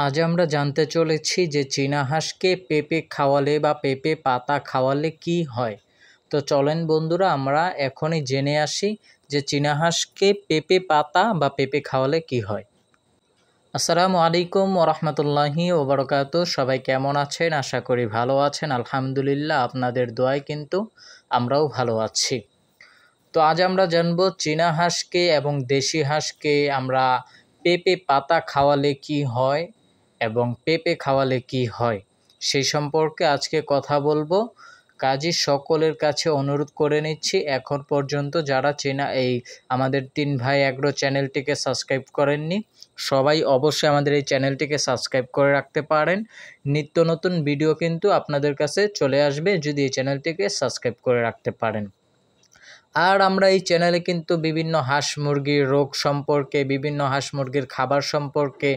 আজ আমরা জানতে চলেছি যে চীনা হাঁসকে পেঁপে খাওয়ালে বা পেঁপে পাতা খাওয়ালে কি হয়। তো চলেন বন্ধুরা আমরা এখনই জেনে আসি যে চীনা হাঁসকে পেঁপে পাতা বা পেঁপে খাওয়ালে কি হয়। আসসালামু আলাইকুম ওরহমতুল্লাহি ওবরকাত। সবাই কেমন আছেন? আশা করি ভালো আছেন। আলহামদুলিল্লাহ, আপনাদের দোয়ায় কিন্তু আমরাও ভালো আছি। তো আজ আমরা জানব চীনা হাঁসকে এবং দেশি হাঁসকে আমরা পেঁপে পাতা খাওয়ালে কি হয় এবং পেঁপে খাওয়ালে কি হয় সেই সম্পর্কে আজকে কথা বলবো। কাজী সকলের কাছে অনুরোধ করে নিচ্ছি, এখন পর্যন্ত যারা আমাদের তিন ভাই এগ্রো চ্যানেলটিকে সাবস্ক্রাইব করেননি, সবাই অবশ্যই আমাদের এই চ্যানেলটিকে সাবস্ক্রাইব করে রাখতে পারেন। নিত্য নতুন ভিডিও কিন্তু আপনাদের কাছে চলে আসবে যদি এই চ্যানেলটিকে সাবস্ক্রাইব করে রাখতে পারেন। আর আমরা এই চ্যানেলে কিন্তু বিভিন্ন হাঁস মুরগির রোগ সম্পর্কে, বিভিন্ন হাঁস মুরগির খাবার সম্পর্কে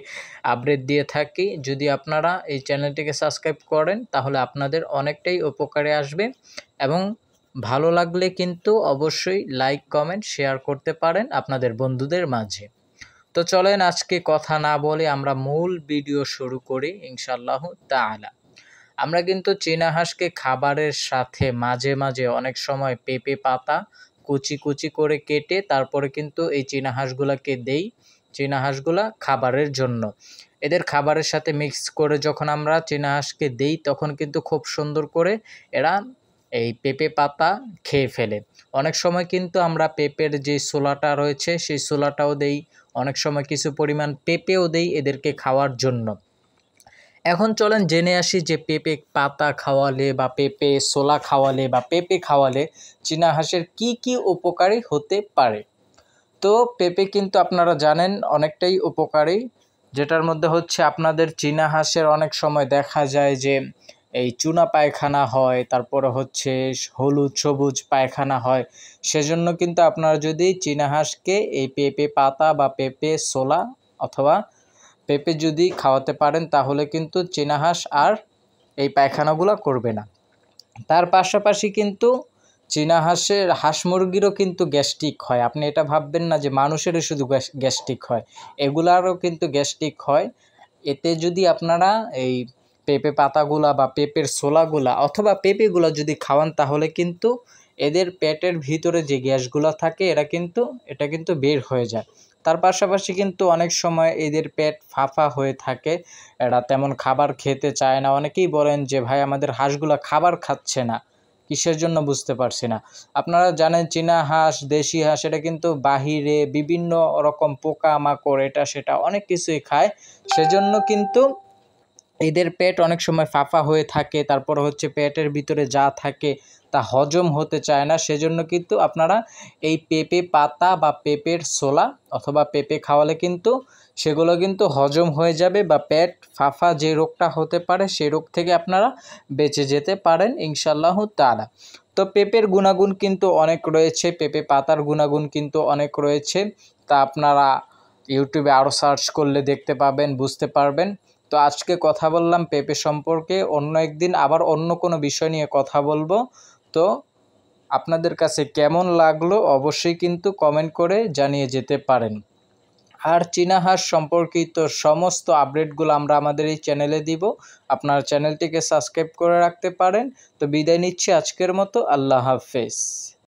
আপডেট দিয়ে থাকি। যদি আপনারা এই চ্যানেলটিকে সাবস্ক্রাইব করেন তাহলে আপনাদের অনেকটাই উপকারে আসবে এবং ভালো লাগলে কিন্তু অবশ্যই লাইক কমেন্ট শেয়ার করতে পারেন আপনাদের বন্ধুদের মাঝে। তো চলেন আজকে কথা না বলে আমরা মূল ভিডিও শুরু করি ইনশাআল্লাহু তাআলা। আমরা কিন্তু চীনা হাঁসকে খাবারের সাথে মাঝে মাঝে অনেক সময় পেঁপে পাতা কুচি কুচি করে কেটে তারপরে কিন্তু এই চীনা হাঁসগুলাকে দেই। চীনা হাঁসগুলা খাবারের জন্য, এদের খাবারের সাথে মিক্স করে যখন আমরা চীনা হাঁসকে দেই তখন কিন্তু খুব সুন্দর করে এরা এই পেঁপে পাতা খেয়ে ফেলে। অনেক সময় কিন্তু আমরা পেঁপের যে ছোলাটা রয়েছে সেই ছোলাটাও দেই, অনেক সময় কিছু পরিমাণ পেঁপেও দেই এদেরকে খাওয়ার জন্য। এখন চলেন জেনে আসি যে পেঁপে পাতা খাওয়ালে বা পেঁপে ছোলা খাওয়ালে বা পেঁপে খাওয়ালে চীনা হাঁসের কি কি উপকারী হতে পারে। তো পেঁপে কিন্তু আপনারা জানেন অনেকটাই উপকারী, যেটার মধ্যে হচ্ছে আপনাদের চীনা হাঁসের অনেক সময় দেখা যায় যে এই চুনা পায়খানা হয়, তারপরে হচ্ছে হলুদ সবুজ পায়খানা হয়। সেজন্য কিন্তু আপনারা যদি চীনা হাঁসকে এই পেঁপে পাতা বা পেঁপে ছোলা অথবা পেঁপে যদি খাওয়াতে পারেন তাহলে কিন্তু চীনা হাঁস আর এই পায়খানাগুলো করবে না। তার পাশাপাশি কিন্তু চীনা হাঁস মুরগিরও কিন্তু গ্যাস্ট্রিক হয়। আপনি এটা ভাববেন না যে মানুষেরও শুধু গ্যাস্ট্রিক হয়, এগুলারও কিন্তু গ্যাস্ট্রিক হয়। এতে যদি আপনারা এই পেঁপে পাতাগুলা বা পেঁপের ছোলাগুলা অথবা পেঁপেগুলা যদি খাওয়ান তাহলে কিন্তু এদের পেটের ভিতরে যে গ্যাসগুলো থাকে এটা কিন্তু বের হয়ে যায়। তার পাশাপাশি কিন্তু অনেক সময় এদের পেট ফাঁপা হয়ে থাকে, এরা তেমন খাবার খেতে চায় না। অনেকেই বলেন যে ভাই আমাদের হাঁসগুলো খাবার খাচ্ছে না, কিসের জন্য বুঝতে পারছি না। আপনারা জানেন চীনা হাঁস দেশি হাঁস এটা কিন্তু বাহিরে বিভিন্ন রকম পোকা মাকড় এটা সেটা অনেক কিছুই খায়, সেজন্য কিন্তু এদের পেট অনেক সময় ফাঁপা হয়ে থাকে। তারপর হচ্ছে পেটের ভিতরে যা থাকে তা হজম হতে চায় না। সেজন্য কিন্তু আপনারা এই পেঁপে পাতা বা পেঁপের ছোলা অথবা পেঁপে খাওয়ালে কিন্তু সেগুলো কিন্তু হজম হয়ে যাবে বা পেট ফাঁপা যে রোগটা হতে পারে সেই রোগ থেকে আপনারা বেঁচে যেতে পারেন ইনশাআল্লাহু তাআলা। তো পেঁপের গুণাগুণ কিন্তু অনেক রয়েছে, পেঁপে পাতার গুণাগুণ কিন্তু অনেক রয়েছে। তা আপনারা ইউটিউবে আরও সার্চ করলে দেখতে পাবেন, বুঝতে পারবেন। তো আজকে কথা বললাম পেঁপে সম্পর্কে, অন্য একদিন আবার অন্য কোনো বিষয় নিয়ে কথা বলবো। তো আপনাদের কাছে কেমন লাগলো অবশ্যই কিন্তু কমেন্ট করে জানিয়ে যেতে পারেন। আর চীনা হাঁস সম্পর্কিত সমস্ত আপডেটগুলো আমরা আমাদের এই চ্যানেলে দিব, আপনার চ্যানেলটিকে সাবস্ক্রাইব করে রাখতে পারেন। তো বিদায় নিচ্ছি আজকের মতো, আল্লাহ হাফেজ।